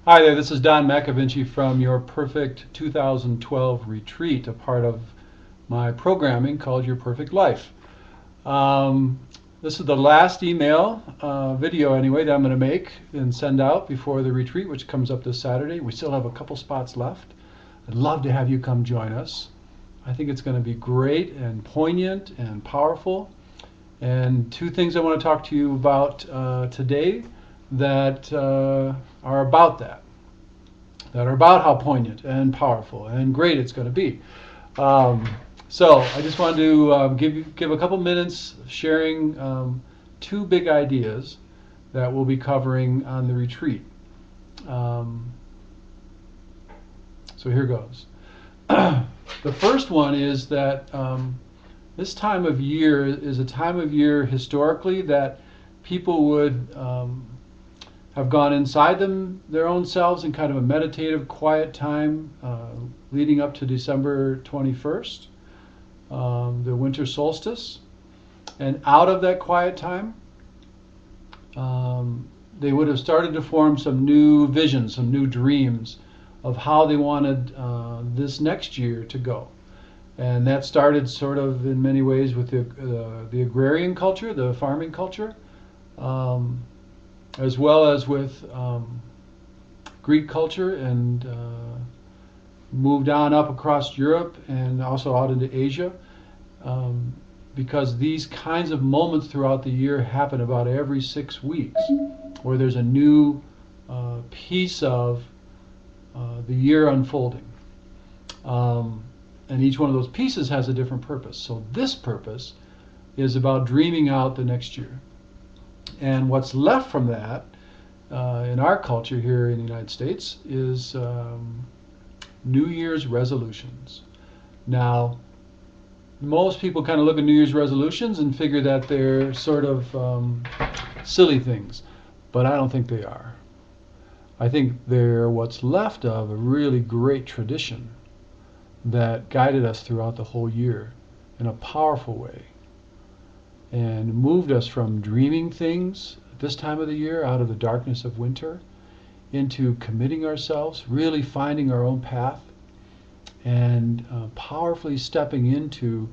Hi there, this is Don McAvinchay from Your Perfect 2012 Retreat, a part of my programming called Your Perfect Life. This is the last email, video anyway, that I'm going to make and send out before the retreat, which comes up this Saturday. We still have a couple spots left. I'd love to have you come join us. I think it's going to be great and poignant and powerful. And two things I want to talk to you about today that are about that are about how poignant and powerful and great it's going to be. So I just wanted to give a couple minutes sharing two big ideas that we'll be covering on the retreat. So here goes. The first one is that this time of year is a time of year historically that people would have gone inside their own selves in kind of a meditative, quiet time leading up to December 21st, the winter solstice. And out of that quiet time, they would have started to form some new visions, some new dreams of how they wanted this next year to go. And that started sort of in many ways with the agrarian culture, the farming culture, as well as with Greek culture, and moved on up across Europe and also out into Asia, because these kinds of moments throughout the year happen about every 6 weeks, where there's a new piece of the year unfolding. And each one of those pieces has a different purpose. So this purpose is about dreaming out the next year. And what's left from that in our culture here in the United States is New Year's resolutions. Now, most people kind of look at New Year's resolutions and figure that they're sort of silly things, but I don't think they are. I think they're what's left of a really great tradition that guided us throughout the whole year in a powerful way, and moved us from dreaming things at this time of the year out of the darkness of winter into committing ourselves, really finding our own path, and powerfully stepping into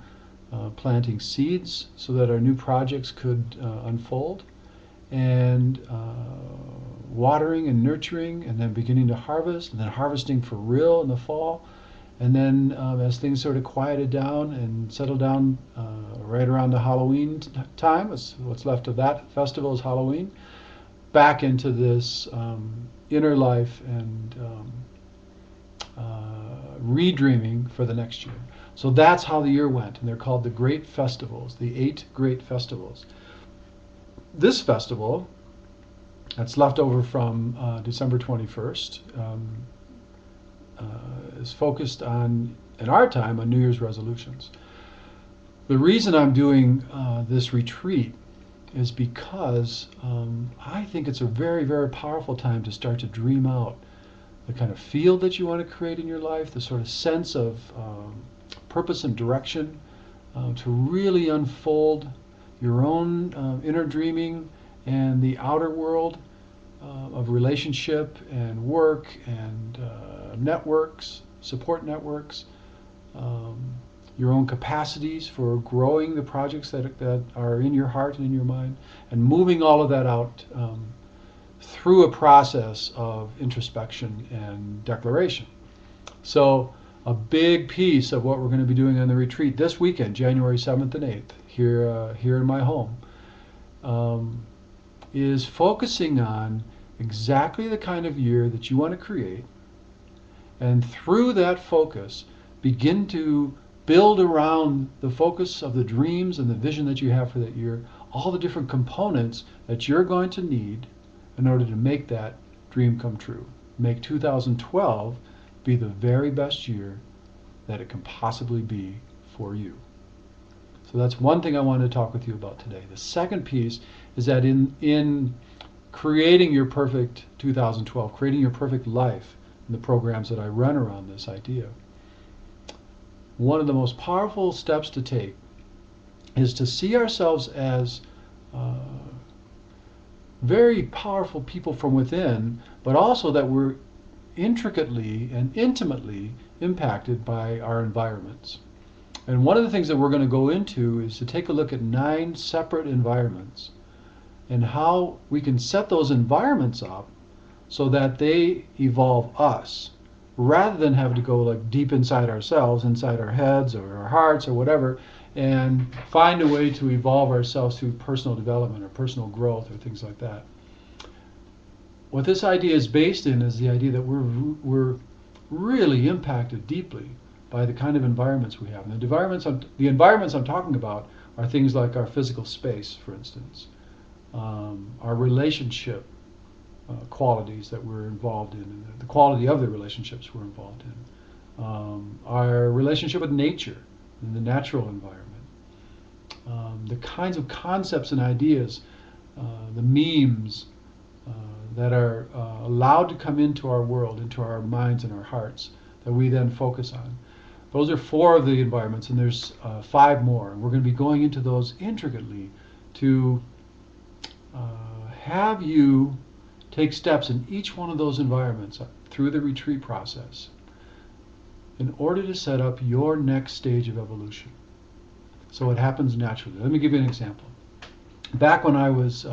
planting seeds so that our new projects could unfold, and watering and nurturing, and then beginning to harvest, and then harvesting for real in the fall. And then as things sort of quieted down and settled down right around the Halloween time, what's left of that festival is Halloween, back into this inner life and redreaming for the next year. So that's how the year went, and they're called the Great Festivals, the 8 Great Festivals. This festival, that's left over from December 21st, is focused on, in our time, on New Year's resolutions. The reason I'm doing this retreat is because I think it's a very, very powerful time to start to dream out the kind of field that you want to create in your life, the sort of sense of purpose and direction, to really unfold your own inner dreaming and the outer world of relationship and work and networks, support networks, your own capacities for growing the projects that are in your heart and in your mind, and moving all of that out through a process of introspection and declaration. So a big piece of what we're going to be doing on the retreat this weekend, January 7th and 8th, here in my home, is focusing on exactly the kind of year that you want to create, and through that focus begin to build around the focus of the dreams and the vision that you have for that year all the different components that you're going to need in order to make that dream come true. Make 2012 be the very best year that it can possibly be for you. So that's one thing I wanted to talk with you about today. The second piece is that in creating your perfect 2012, creating your perfect life, in the programs that I run around this idea, one of the most powerful steps to take is to see ourselves as very powerful people from within, but also that we're intricately and intimately impacted by our environments. And one of the things that we're going to go into is to take a look at 9 separate environments and how we can set those environments up so that they evolve us, rather than have to go like deep inside ourselves, inside our heads or our hearts or whatever, and find a way to evolve ourselves through personal development or personal growth or things like that. What this idea is based in is the idea that we're really impacted deeply by the kind of environments we have. And the environments I'm talking about are things like our physical space, for instance, our relationship qualities that we're involved in, and the quality of the relationships we're involved in, our relationship with nature and the natural environment, the kinds of concepts and ideas, the memes that are allowed to come into our world, into our minds and our hearts, that we then focus on. Those are 4 of the environments, and there's 5 more. And we're going to be going into those intricately to have you take steps in each one of those environments through the retreat process in order to set up your next stage of evolution. So it happens naturally. Let me give you an example. Back when I was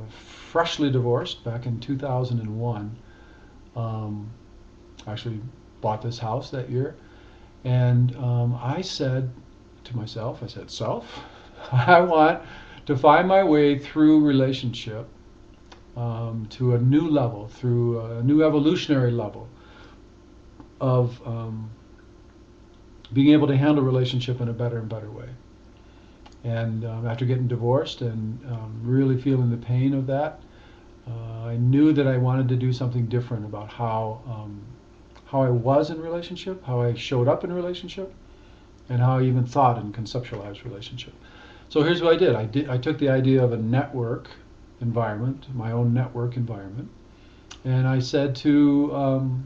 freshly divorced, back in 2001, I actually bought this house that year, and I said to myself, self, I want to find my way through relationship to a new level, through a new evolutionary level of being able to handle relationship in a better and better way. And after getting divorced and really feeling the pain of that, I knew that I wanted to do something different about how I was in relationship, how I showed up in relationship, and how I even thought and conceptualized relationship. So here's what I did. I took the idea of a network environment, my own network environment, and I said to,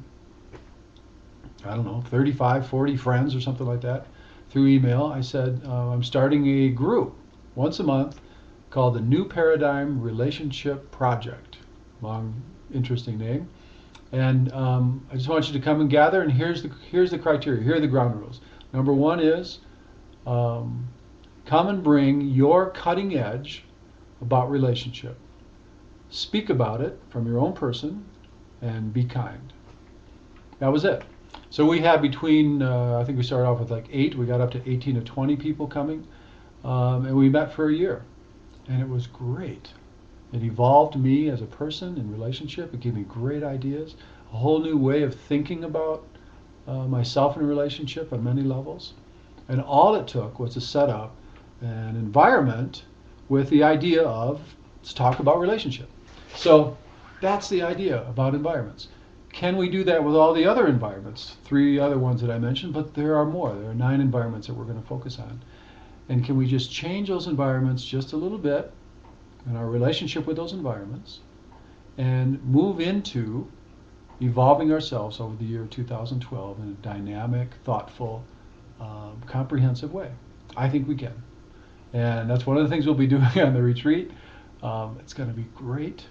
35, 40 friends or something like that, through email, I said, I'm starting a group once a month called the New Paradigm Relationship Project. Long, interesting name. And I just want you to come and gather, and here's the criteria, here are the ground rules. Number 1 is come and bring your cutting edge about relationship. Speak about it from your own person and be kind. That was it. So we had between, I think we started off with like 8, we got up to 18 or 20 people coming, and we met for a year. And it was great. It evolved me as a person in relationship. It gave me great ideas, a whole new way of thinking about myself in a relationship on many levels. And all it took was to set up an environment with the idea of, let's talk about relationship. So that's the idea about environments. Can we do that with all the other environments? 3 other ones that I mentioned, but there are more. There are 9 environments that we're going to focus on. And can we just change those environments just a little bit in our relationship with those environments and move into evolving ourselves over the year 2012 in a dynamic, thoughtful, comprehensive way? I think we can. And that's one of the things we'll be doing on the retreat. It's going to be great.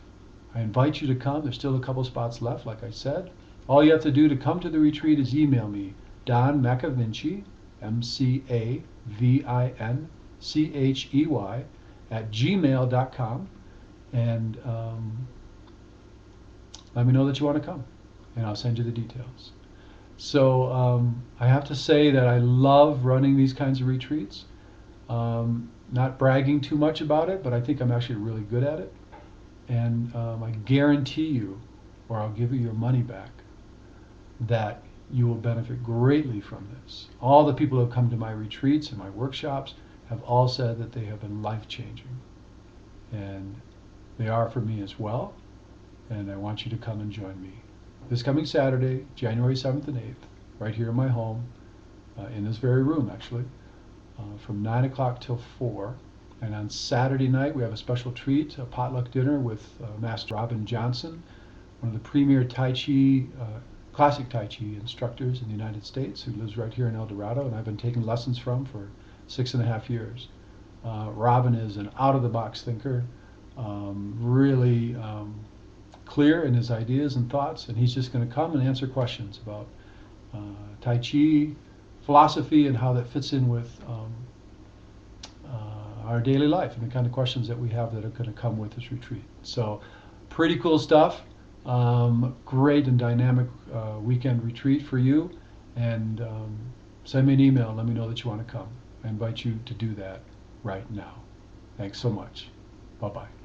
I invite you to come. There's still a couple spots left, like I said. All you have to do to come to the retreat is email me, DonMcAvinchey, McAvinchey, @gmail.com, and let me know that you want to come, and I'll send you the details. So I have to say that I love running these kinds of retreats. Not bragging too much about it, but I think I'm actually really good at it. And I guarantee you, or I'll give you your money back, that you will benefit greatly from this. All the people who have come to my retreats and my workshops have all said that they have been life-changing. And they are for me as well. And I want you to come and join me. This coming Saturday, January 7th and 8th, right here in my home, in this very room actually, from 9 o'clock till 4. And on Saturday night, we have a special treat, a potluck dinner with Master Robin Johnson, one of the premier Tai Chi, classic Tai Chi instructors in the United States, who lives right here in El Dorado, and I've been taking lessons from for 6.5 years. Robin is an out-of-the-box thinker, really clear in his ideas and thoughts, and he's just going to come and answer questions about Tai Chi, philosophy, and how that fits in with our daily life and the kind of questions that we have that are going to come with this retreat. So pretty cool stuff. Great and dynamic weekend retreat for you, and send me an email and let me know that you want to come. I invite you to do that right now. Thanks so much. Bye-bye.